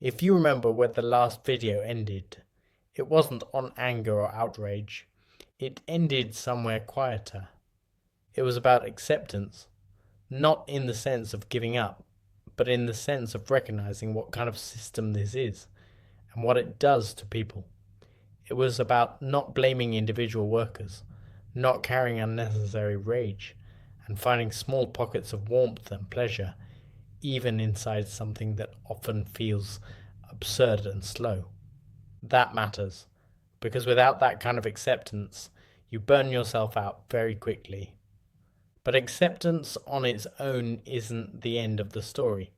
If you remember where the last video ended, it wasn't on anger or outrage. It ended somewhere quieter. It was about acceptance, not in the sense of giving up, but in the sense of recognizing what kind of system this is and what it does to people. It was about not blaming individual workers, not carrying unnecessary rage, and finding small pockets of warmth and pleasure, even inside something that often feels absurd and slow. That matters, because without that kind of acceptance, you burn yourself out very quickly. But acceptance on its own isn't the end of the story.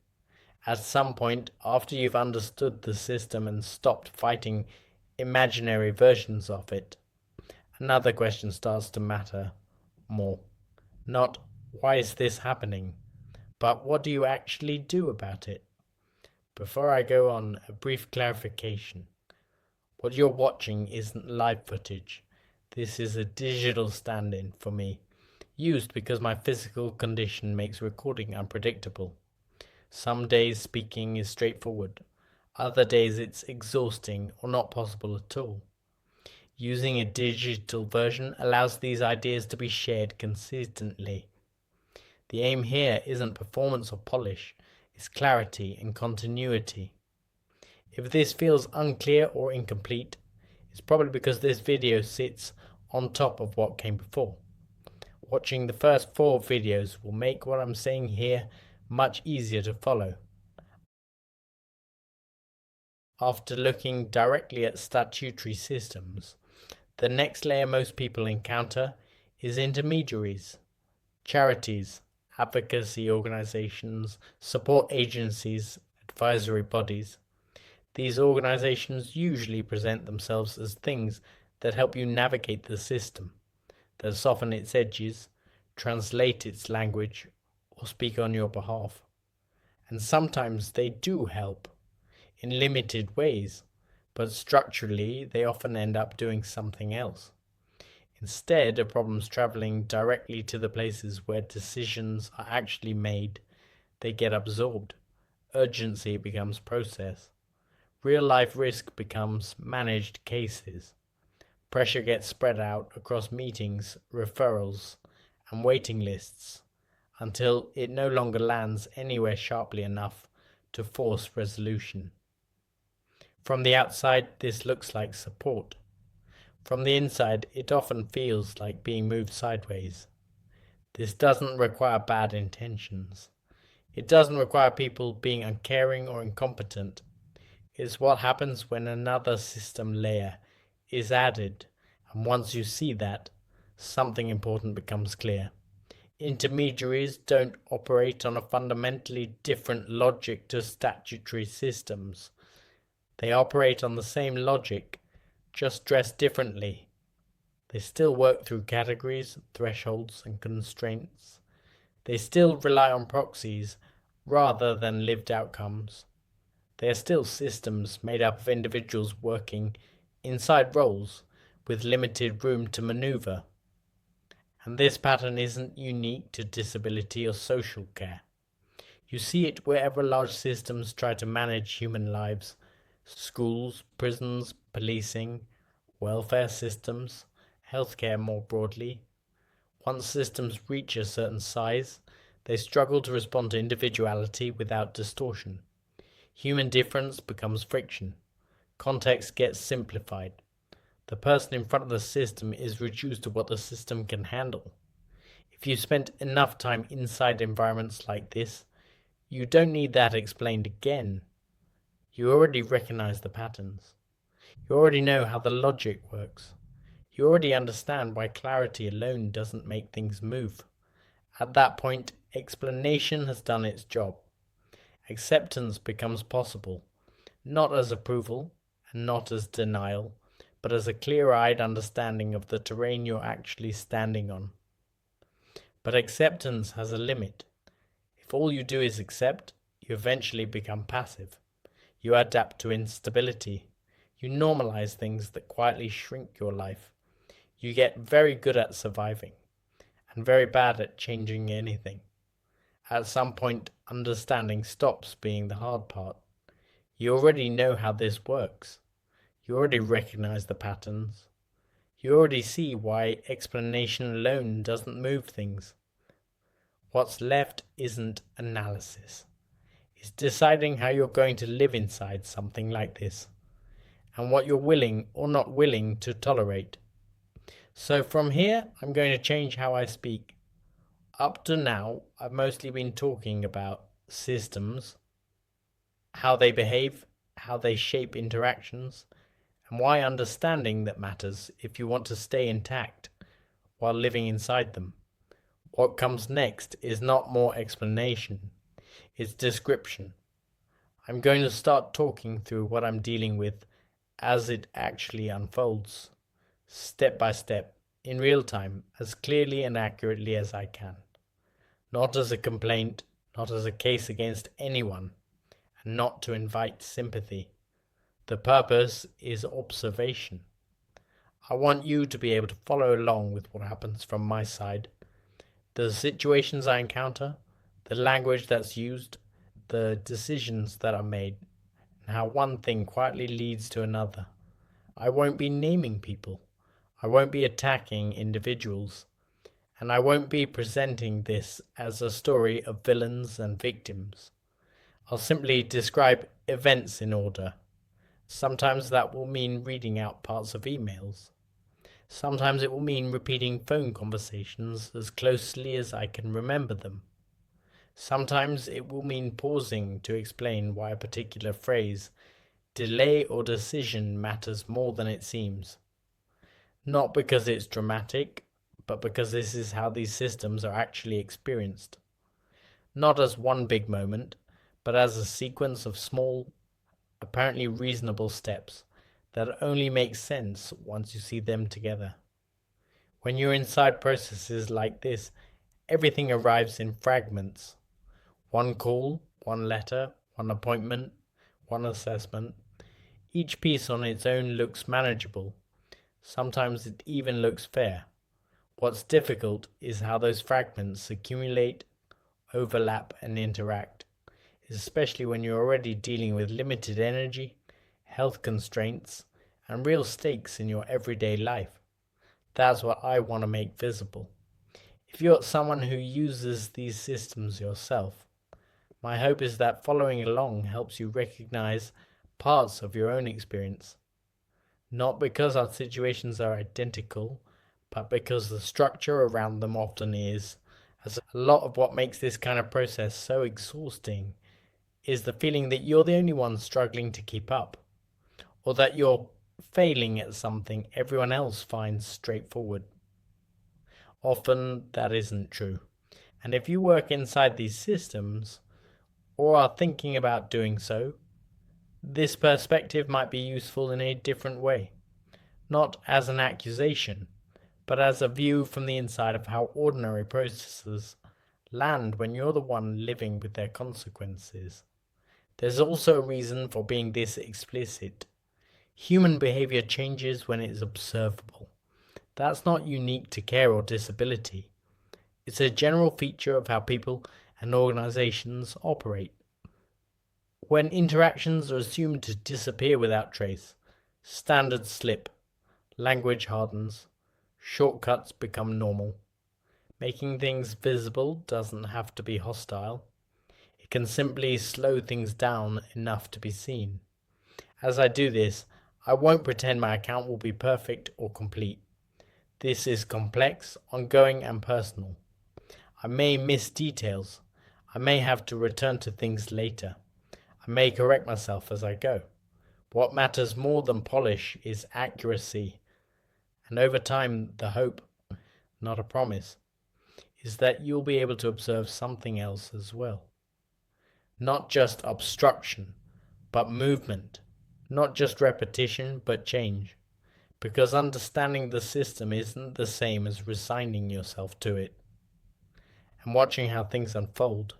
At some point, after you've understood the system and stopped fighting imaginary versions of it, another question starts to matter more. Not, why is this happening? But what do you actually do about it? Before I go on, a brief clarification. What you're watching isn't live footage. This is a digital stand-in for me, used because my physical condition makes recording unpredictable. Some days speaking is straightforward. Other days it's exhausting or not possible at all. Using a digital version allows these ideas to be shared consistently. The aim here isn't performance or polish, it's clarity and continuity. If this feels unclear or incomplete, it's probably because this video sits on top of what came before. Watching the first 4 videos will make what I'm saying here much easier to follow. After looking directly at statutory systems, the next layer most people encounter is intermediaries, charities, advocacy organizations, support agencies, advisory bodies. These organizations usually present themselves as things that help you navigate the system, that soften its edges, translate its language, or speak on your behalf. And sometimes they do help, in limited ways, but structurally they often end up doing something else. Instead of problems traveling directly to the places where decisions are actually made, they get absorbed. Urgency becomes process. Real-life risk becomes managed cases. Pressure gets spread out across meetings, referrals, and waiting lists until it no longer lands anywhere sharply enough to force resolution. From the outside, this looks like support. From the inside, it often feels like being moved sideways. This doesn't require bad intentions. It doesn't require people being uncaring or incompetent. It's what happens when another system layer is added, and once you see that, something important becomes clear. Intermediaries don't operate on a fundamentally different logic to statutory systems. They operate on the same logic, just dressed differently. They still work through categories, thresholds, and constraints. They still rely on proxies rather than lived outcomes. They are still systems made up of individuals working inside roles with limited room to maneuver. And this pattern isn't unique to disability or social care. You see it wherever large systems try to manage human lives: schools, prisons, policing, welfare systems, healthcare more broadly. Once systems reach a certain size, they struggle to respond to individuality without distortion. Human difference becomes friction. Context gets simplified. The person in front of the system is reduced to what the system can handle. If you spent enough time inside environments like this, you don't need that explained again. You already recognize the patterns. You already know how the logic works. You already understand why clarity alone doesn't make things move. At that point, explanation has done its job. Acceptance becomes possible, not as approval and not as denial, but as a clear-eyed understanding of the terrain you're actually standing on. But acceptance has a limit. If all you do is accept, you eventually become passive. You adapt to instability. You normalize things that quietly shrink your life. You get very good at surviving and very bad at changing anything. At some point, understanding stops being the hard part. You already know how this works. You already recognize the patterns. You already see why explanation alone doesn't move things. What's left isn't analysis. It's deciding how you're going to live inside something like this, and what you're willing or not willing to tolerate. So from here, I'm going to change how I speak. Up to now, I've mostly been talking about systems, how they behave, how they shape interactions, and why understanding that matters if you want to stay intact while living inside them. What comes next is not more explanation, it's description. I'm going to start talking through what I'm dealing with as it actually unfolds, step by step, in real time, as clearly and accurately as I can. Not as a complaint, not as a case against anyone, and not to invite sympathy. The purpose is observation. I want you to be able to follow along with what happens from my side. The situations I encounter, the language that's used, the decisions that are made, and how one thing quietly leads to another. I won't be naming people. I won't be attacking individuals. And I won't be presenting this as a story of villains and victims. I'll simply describe events in order. Sometimes that will mean reading out parts of emails. Sometimes it will mean repeating phone conversations as closely as I can remember them. Sometimes it will mean pausing to explain why a particular phrase, delay or decision matters more than it seems. Not because it's dramatic, but because this is how these systems are actually experienced. Not as one big moment, but as a sequence of small, apparently reasonable steps that only make sense once you see them together. When you're inside processes like this, everything arrives in fragments. One call, one letter, one appointment, one assessment. Each piece on its own looks manageable. Sometimes it even looks fair. What's difficult is how those fragments accumulate, overlap, and interact, especially when you're already dealing with limited energy, health constraints, and real stakes in your everyday life. That's what I want to make visible. If you're someone who uses these systems yourself, my hope is that following along helps you recognize parts of your own experience. Not because our situations are identical, but because the structure around them often is. As a lot of what makes this kind of process so exhausting is the feeling that you're the only one struggling to keep up, or that you're failing at something everyone else finds straightforward. Often that isn't true. And if you work inside these systems, or are thinking about doing so, this perspective might be useful in a different way. Not as an accusation, but as a view from the inside of how ordinary processes land when you're the one living with their consequences. There's also a reason for being this explicit. Human behavior changes when it is observable. That's not unique to care or disability. It's a general feature of how people and organizations operate. When interactions are assumed to disappear without trace, standards slip, language hardens, shortcuts become normal. Making things visible doesn't have to be hostile. It can simply slow things down enough to be seen. As I do this, I won't pretend my account will be perfect or complete. This is complex, ongoing, and personal. I may miss details. I may have to return to things later. I may correct myself as I go. What matters more than polish is accuracy. And over time, the hope, not a promise, is that you'll be able to observe something else as well. Not just obstruction, but movement. Not just repetition, but change. Because understanding the system isn't the same as resigning yourself to it. And watching how things unfold,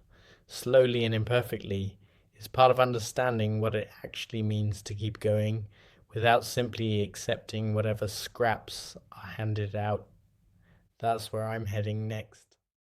slowly and imperfectly, is part of understanding what it actually means to keep going without simply accepting whatever scraps are handed out. That's where I'm heading next.